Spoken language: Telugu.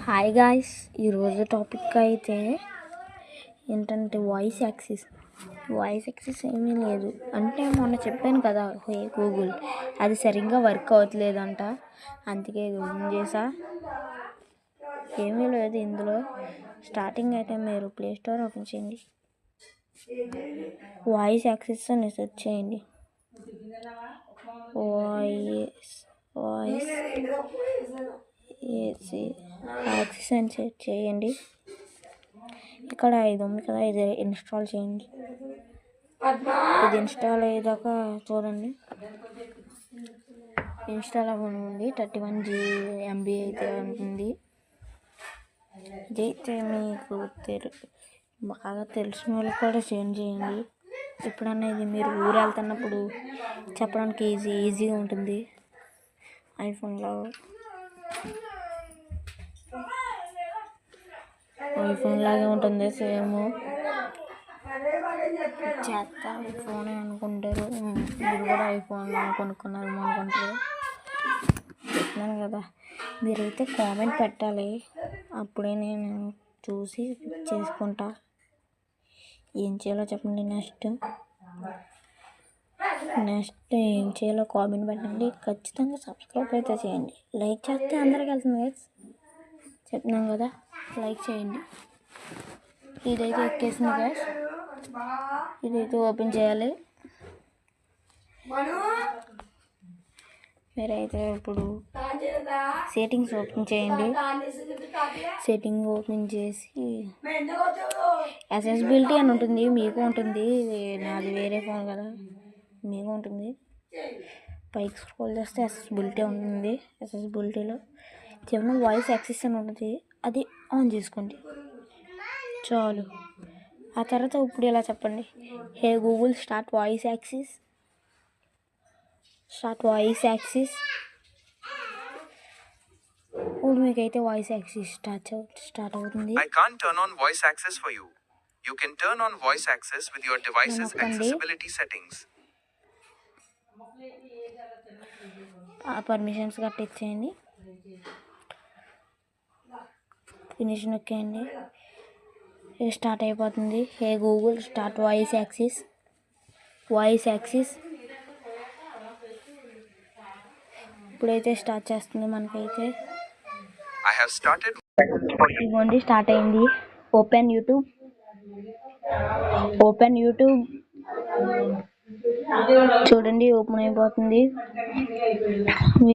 హాయ్ గాయ్స్, ఈరోజు టాపిక్ అయితే ఏంటంటే వాయిస్ యాక్సెస్ ఏమీ లేదు. అంటే మొన్న చెప్పాను కదా, హే గూగుల్ అది సరిగ్గా వర్క్ అవ్వట్లేదంట. అందుకే ఓపెన్ చేసా. ఏమీ లేదు ఇందులో. స్టార్టింగ్ అయితే మీరు ప్లే స్టోర్ ఓపెన్ చేయండి, వాయిస్ యాక్సెస్ అని సెర్చ్ చేయండి. వాయిస్ యాక్సెస్ అని సెర్చ్ చేయండి. ఇక్కడ ఇది ఉంది కదా, ఇది ఇన్స్టాల్ చేయండి. ఇది ఇన్స్టాల్ అయ్యేదాకా చూడండి. ఇన్స్టాల్ అవ్వండి. 31 GB అయితే ఉంటుంది. ఇదైతే మీకు బాగా తెలిసిన వాళ్ళకి కూడా షేర్ చేయండి. ఎప్పుడన్నా ఇది మీరు ఊరు వెళ్తున్నప్పుడు చెప్పడానికి ఈజీగా ఉంటుంది. ఐఫోన్ లాగే ఉంటుంది సేమ్. చెత్త ఐఫోన్ అనుకుంటారు, మీరు కూడా ఐఫోన్ కొనుక్కున్నారు అనుకుంటారు. చెప్తున్నాను కదా, మీరైతే కామెంట్ పెట్టాలి, అప్పుడే నేను చూసి చేసుకుంటా. ఏం చేయాలో చెప్పండి. నెక్స్ట్ ఏం చేయాలో కామెంట్ పెట్టండి. ఖచ్చితంగా సబ్స్క్రైబ్ అయితే చేయండి. లైక్ చేస్తే అందరికి వెళ్తుంది గైస్. చెప్తున్నాం కదా, లైక్ చేయండి. ఇదైతే ఎక్కేసింది గైస్. ఇదైతే ఓపెన్ చేయాలి. మీరైతే ఇప్పుడు సెట్టింగ్స్ ఓపెన్ చేయండి. సెట్టింగ్ ఓపెన్ చేసి యాక్సెసిబిలిటీ అని ఉంటుంది, మీకు ఉంటుంది. నాది వేరే ఫోన్ కదా, మీకు ఉంటుంది. పైకి స్క్రోల్ చేస్తే యాక్సెసిబిలిటీ ఉంటుంది. యాక్సెసిబిలిటీలో చిన్న వాయిస్ యాక్సెస్ అని ఉంటుంది, అది ఆన్ చేసుకోండి చాలు. ఆ తర్వాత ఇప్పుడు ఇలా చెప్పండి, హే గూగుల్ స్టార్ట్ వాయిస్ యాక్సెస్. ఇప్పుడు మీకైతే వాయిస్ యాక్సెస్ స్టార్ట్ అవుతుంది. I can't turn on voice access for you. You can turn on voice access with your device's accessibility settings. ఆ పర్మిషన్స్ గట్ట ఇచ్చేయండి. ఫినిష్ నొక్కేయండి. స్టార్ట్ అయిపోతుంది. హే గూగుల్ స్టార్ట్ వాయిస్ యాక్సెస్. ఇప్పుడైతే స్టార్ట్ చేస్తుంది మనకైతే. I have started. ఇదిగోండి స్టార్ట్ అయింది. Open YouTube. చూడండి ఓపెన్ అయిపోతుంది.